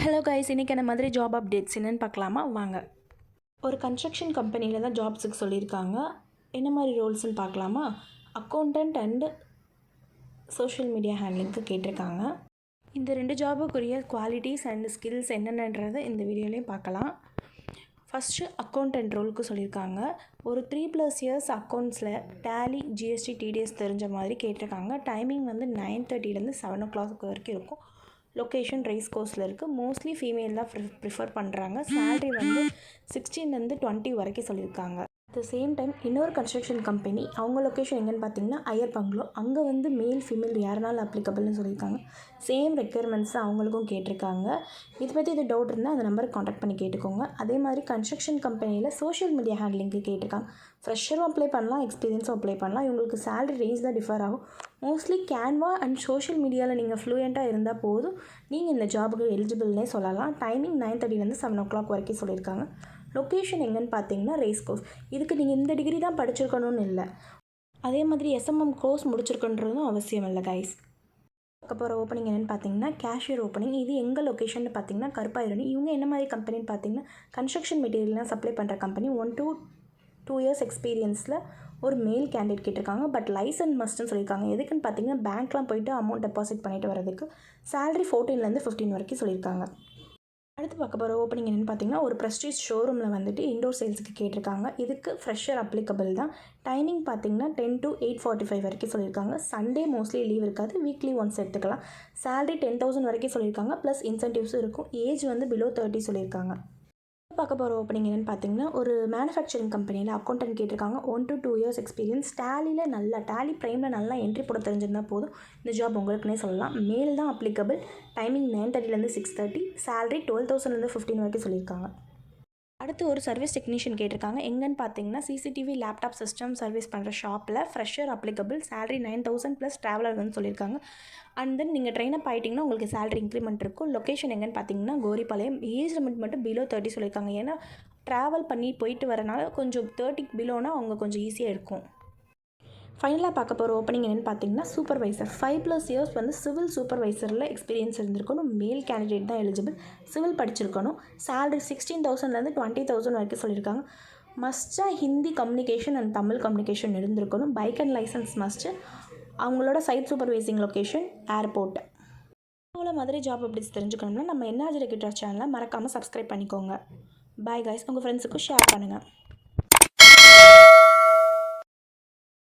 Hello guys, இன்றைக்கான மாதிரி job updates என்னென்னு பார்க்கலாமா வாங்க. ஒரு கன்ஸ்ட்ரக்ஷன் கம்பெனியில் தான் ஜாப்ஸுக்கு சொல்லியிருக்காங்க. என்ன மாதிரி ரோல்ஸ்ன்னு பார்க்கலாமா. அக்கௌண்டன்ட் அண்டு சோஷியல் மீடியா ஹேண்ட்லிங்க்கு கேட்டிருக்காங்க. இந்த 2 ஜாபுக்குரிய குவாலிட்டிஸ் அண்ட் ஸ்கில்ஸ் என்னென்னன்றதை இந்த வீடியோலையும் பார்க்கலாம். ஃபஸ்ட்டு அக்கௌண்டன்ட் ரோலுக்கு சொல்லியிருக்காங்க. ஒரு 3+ இயர்ஸ் அக்கௌண்ட்ஸில் டேலி, ஜிஎஸ்டி, டிடிஎஸ் தெரிஞ்ச மாதிரி கேட்டிருக்காங்க. டைமிங் வந்து 9:30 7 o'clock வரைக்கும் இருக்கும். லொக்கேஷன் ரைஸ் கோர்ஸில் இருக்குது. மோஸ்ட்லி ஃபீமேல் தான் ப்ரிஃபர் பண்ணுறாங்க. சேலரி வந்து 16 20 வரைக்கும் சொல்லியிருக்காங்க. அட் த சேம் டைம் இன்னொரு கன்ஸ்ட்ரக்ஷன் கம்பெனி, அவங்க லொக்கேஷன் எங்கேன்னு பார்த்தீங்கன்னா ஐயர் பங்களோ. அங்கே வந்து மேல் ஃபீமேல் யாருனாலும் அப்ளிகபிள்னு சொல்லியிருக்காங்க. சேம் ரெக்யர்மெண்ட்ஸ் அவங்களுக்கும் கேட்டிருக்காங்க. இதை பற்றி இது டவுட் இருந்தால் அந்த நம்பருக்கு காண்டாக்ட் பண்ணி கேட்டுக்கோங்க. அதே மாதிரி கன்ஸ்ட்ரக்ஷன் கம்பெனியில் சோஷியல் மீடியா ஹேண்ட்லிங்க்கு கேட்டிருக்காங்க. ஃப்ரெஷரும் அப்ளை பண்ணலாம், எக்ஸ்பீரியன்ஸும் அப்ளை பண்ணலாம். இவங்களுக்கு சேலரி ரேஞ்ச் தான் டிஃபர் ஆகும். மோஸ்ட்லி கேன்வா அண்ட் சோஷியல் மீடியாவில் நீங்கள் ஃப்ளூயண்ட்டாக இருந்தால் போதும், நீங்கள் இந்த ஜாபுக்கு எலிஜிபிள்னே சொல்லலாம். டைமிங் 9:30 7 o'clock வரைக்கும் சொல்லியிருக்காங்க. லொக்கேஷன் எங்கன்னு பார்த்தீங்கன்னா ரேஸ் கோர்ஸ். இதுக்கு நீங்கள் இந்த டிகிரி தான் படிச்சிருக்கணும்னு இல்லை, அதே மாதிரி எஸ்எம்எம் கோர்ஸ் முடிச்சிருக்கன்றதும் அவசியம் இல்லை கைஸ். பார்க்க போகிற ஓப்பனிங் என்னென்னு பார்த்தீங்கன்னா கேஷியர் ஓப்பனிங். இது எங்கள் லொக்கேஷன் பார்த்தீங்கன்னா கருப்பாயிரணி. இவங்க என்ன மாதிரி கம்பெனின்னு பார்த்தீங்கன்னா கன்ஸ்ட்ரக்ஷன் மெட்டீரியல்லாம் சப்ளை பண்ணுற கம்பெனி. 1 to 2 years எக்ஸ்பீரியன்ஸில் ஒரு மேல் கேண்டிடேட் கேட்டிருக்காங்க. பட் லைசன்ஸ் மஸ்ட்னு சொல்லியிருக்காங்க. எதுக்குன்னு பார்த்தீங்கன்னா பேங்க்லாம் போய்ட்டு அமௌண்ட் டெபாசிட் பண்ணிட்டு வரதுக்கு. சேலரி 14 15 வரைக்கும் சொல்லியிருக்காங்க. அடுத்து பார்க்க போகிற ஓப்பனிங் என்னென்னு பார்த்தீங்கன்னா ஒரு ப்ரெஸ்டீஜ் ஷோரூமில் வந்துட்டு இண்டோர் சேல்ஸுக்கு கேட்டிருக்காங்க. இதுக்கு ஃப்ரெஷர் அப்ளிகபிள் தான். டைமிங் பார்த்தீங்கன்னா 10 to 8:45 வரைக்கும் சொல்லியிருக்காங்க. சண்டே மோஸ்ட்லி லீவ் இருக்காது, வீக்லி ஒன்ஸ் எடுத்துக்கலாம். சேலரி 10,000 வரைக்கும் சொல்லியிருக்காங்க. ப்ளஸ் இன்சென்டிவ்ஸும் இருக்கும். ஏஜ் வந்து பிலோ 30 சொல்லியிருக்காங்க. பார்க்க போகிற ஓப்பனிங் என்னென்னு பார்த்தீங்கன்னா ஒரு மேனுஃபேக்சரிங் கம்பெனியில் அக்கௌண்டன்ட் கேட்டிருக்காங்க. 1 to 2 years எக்ஸ்பீரியன்ஸ். டேலியில் நல்லா ப்ரைமில் நல்லா என்ட்ரி போட தெரிஞ்சிருந்தால் போதும், இந்த ஜாப் உங்களுக்குனே சொல்லலாம். மேல் தான் அப்ளிகபிள். டைமிங் 9:30 6:30. சேலரி 12,000 15 வரைக்கும் சொல்லியிருக்காங்க. அடுத்து ஒரு சர்வீஸ் டெக்னீஷியன் கேட்டிருக்காங்க. எங்கன்னு பார்த்தீங்கன்னா சிசிடிவி லேப்டாப் சிஸ்டம் சர்வீஸ் பண்ணுற ஷாப்பில். Fresher applicable. சேலரி 9,000 ப்ளஸ் ட்ராவலர்னு சொல்லியிருக்காங்க. அண்ட் தென் நீங்கள் ட்ரெயின் அப் ஆகிட்டிங்கன்னா உங்களுக்கு சேலரி இன்க்ரிமெண்ட் இருக்கும். லொக்கேஷன் எங்கன்னு பார்த்தீங்கன்னா கோரிப்பாளையம். ஏஜ் லிமிட் மட்டும் பிலோ 30 சொல்லியிருக்காங்க. ஏன்னா ட்ராவல் பண்ணி போயிட்டு வரனால கொஞ்சம் 30 பிலோனா அவங்க கொஞ்சம் ஈஸியாக இருக்கும். ஃபைனலாக பார்க்க போகிற ஓப்பனிங் என்னென்னு பார்த்தீங்கன்னா சூப்பர்வைசர். 5+ இயர்ஸ் வந்து சிவில் சூப்பர்வைசரில் எக்ஸ்பீரியன்ஸ் இருந்திருக்கணும். மேல் கேண்டிடேட் தான் எலிஜிபிள். சிவில் படிச்சிருக்கணும். சேலரி 16,000 20,000 வரைக்கும் சொல்லியிருக்காங்க. மஸ்ட்டாக Hindi communication and Tamil communication இருந்திருக்கணும். Bike and licence must. அவங்களோட சைட் சூப்பர்வைசிங் லொக்கேஷன் ஏர்போர்ட். இவ்வளோ மாதிரி ஜாப் அப்டேட்ஸ் தெரிஞ்சுக்கணும்னா நம்ம என்ஆர்ஜி ரெக்ரூட்டர் சேனலை மறக்காமல் சப்ஸ்கிரைப் பண்ணிக்கோங்க. Bye guys. உங்கள் ஃப்ரெண்ட்ஸுக்கும் ஷேர் பண்ணுங்கள்.